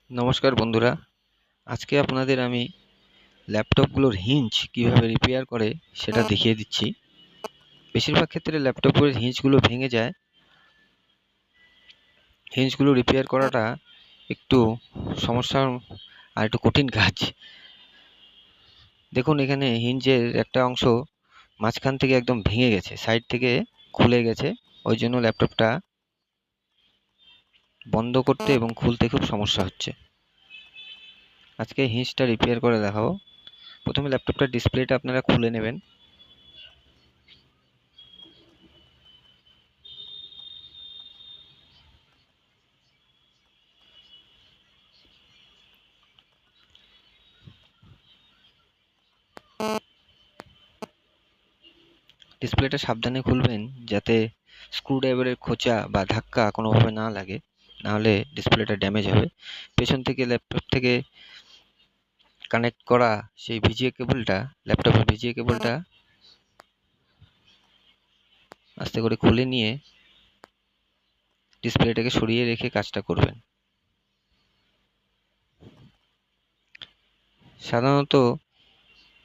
নমস্কার বন্ধুরা, আজকে আপনাদের আমি ল্যাপটপগুলোর হিঞ্জ কিভাবে রিপেয়ার করে সেটা দেখিয়ে দিচ্ছি। বেশিরভাগ ক্ষেত্রে ল্যাপটপের হিঞ্জগুলো ভেঙে যায়। হিঞ্জগুলো রিপেয়ার করাটা একটু সমস্যার আর একটু কঠিন কাজ। দেখুন, এখানে হিঞ্জের একটা অংশ মাঝখান থেকে একদম ভেঙে গেছে, সাইড থেকে খুলে গেছে। ওই জন্য ল্যাপটপটা বন্ধ করতে এবং খুলতে খুব সমস্যা হচ্ছে। আজকে হিঞ্জটা রিপেয়ার করে দেখাবো। প্রথমে ল্যাপটপটার ডিসপ্লেটা আপনারা খুলে নেবেন। ডিসপ্লেটা সাবধানে খুলবেন যাতে স্ক্রুড্রাইভারের খোঁচা বা ধাক্কা কোনোভাবে না লাগে, নাহলে ডিসপ্লেটা ড্যামেজ হবে। পেছন থেকে ল্যাপটপ থেকে কানেক্ট করা সেই ল্যাপটপের ভিজিএ কেবলটা আস্তে করে খুলে নিয়ে ডিসপ্লেটাকে সরিয়ে রেখে কাজটা করবেন। সাধারণত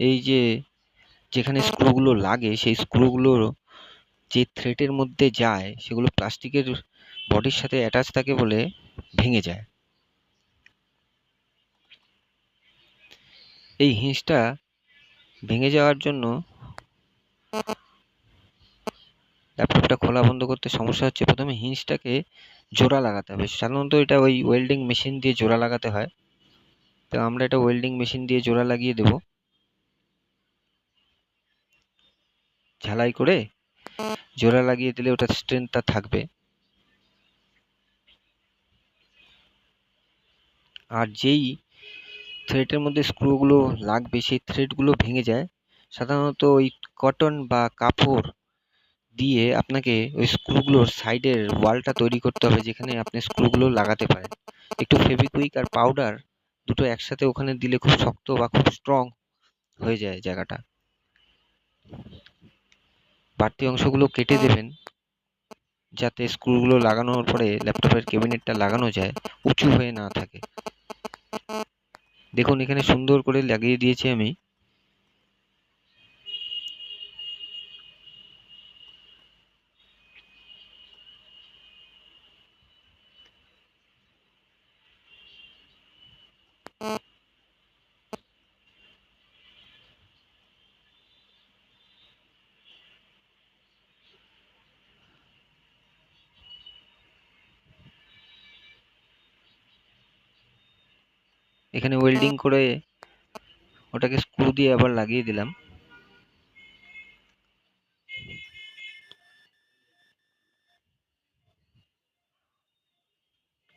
এই যেখানে স্ক্রুগুলো লাগে সেই স্ক্রুগুলোর যে থ্রেডের মধ্যে যায় সেগুলো প্লাস্টিকের বডির সাথে অ্যাটাচ থাকে বলে ভেঙে যায়। এই হিঞ্জটা ভেঙে যাওয়ার জন্য ল্যাপটপটা খোলা বন্ধ করতে সমস্যা হচ্ছে। প্রথমে হিঞ্জটাকে জোড়া লাগাতে হবে। সাধারণত এটা ওই ওয়েল্ডিং মেশিন দিয়ে জোড়া লাগাতে হয়, তো আমরা এটা ওয়েল্ডিং মেশিন দিয়ে জোড়া লাগিয়ে দেব। ঝালাই করে জোড়া লাগিয়ে দিলে ওটার স্ট্রেংথটা থাকবে। আর যেই থ্রেডের মধ্যে স্ক্রুগুলো লাগবে সেই থ্রেডগুলো ভেঙে যায়, সাধারণত ওই কটন বা কাপড় দিয়ে আপনাকে ওই স্ক্রুগুলোর সাইডের ওয়ালটা তৈরি করতে হবে, যেখানে আপনি স্ক্রুগুলো লাগাতে পারেন। একটু ফেভিকুইক আর পাউডার দুটো একসাথে ওখানে দিলে খুব শক্ত বা খুব স্ট্রং হয়ে যায় জায়গাটা। বাড়তি অংশগুলো কেটে দেবেন যাতে স্ক্রুগুলো লাগানোর পরে ল্যাপটপের ক্যাবিনেটটা লাগানো যায়, উঁচু হয়ে না থাকে। দেখুন, এখানে সুন্দর করে লাগিয়ে দিয়েছি আমি। এখানে ওয়েল্ডিং করে ওটাকে স্ক্রু দিয়ে আবার লাগিয়ে দিলাম।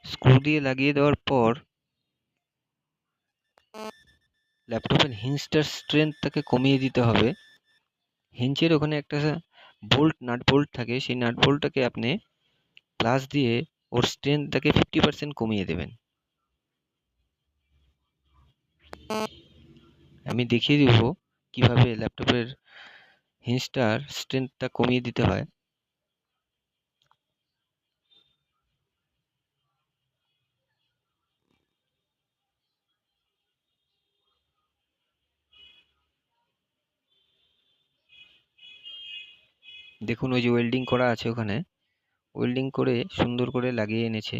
স্ক্রু দিয়ে লাগিয়ে দেওয়ার পর ল্যাপটপের হিঞ্জটার স্ট্রেংথটাকে কমিয়ে দিতে হবে। হিঞ্জের ওখানে একটা নাট বোল্ট থাকে, সেই নাট বোল্টটাকে আপনি প্লাস দিয়ে ওর স্ট্রেংথটাকে 50% কমিয়ে দেবেন। আমি দেখিয়ে দিব কিভাবে ল্যাপটপের হিঞ্জটার স্ট্রেংথটা কমিয়ে দিতে হয়। দেখুন, ওই যে ওয়েল্ডিং করা আছে, ওখানে ওয়েল্ডিং করে সুন্দর করে লাগিয়ে এনেছে।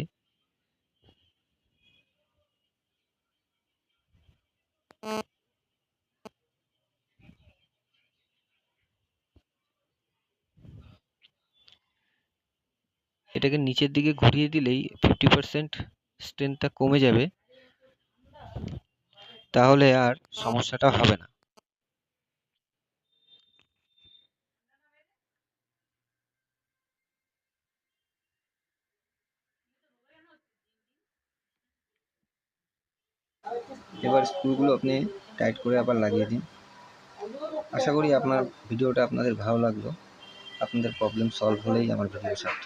এটাকে নিচের দিকে ঘুরিয়ে দিলেই 50% স্ট্রেংথটা কমে যাবে, তাহলে আর সমস্যাটা হবে না। এবার স্ক্রুগুলো আপনি টাইট করে আবার লাগিয়ে দিন। আশা করি আপনার ভিডিওটা আপনাদের ভালো লাগলো। আপনাদের প্রবলেম সলভ হলেই আমার ভিডিও সার্থক।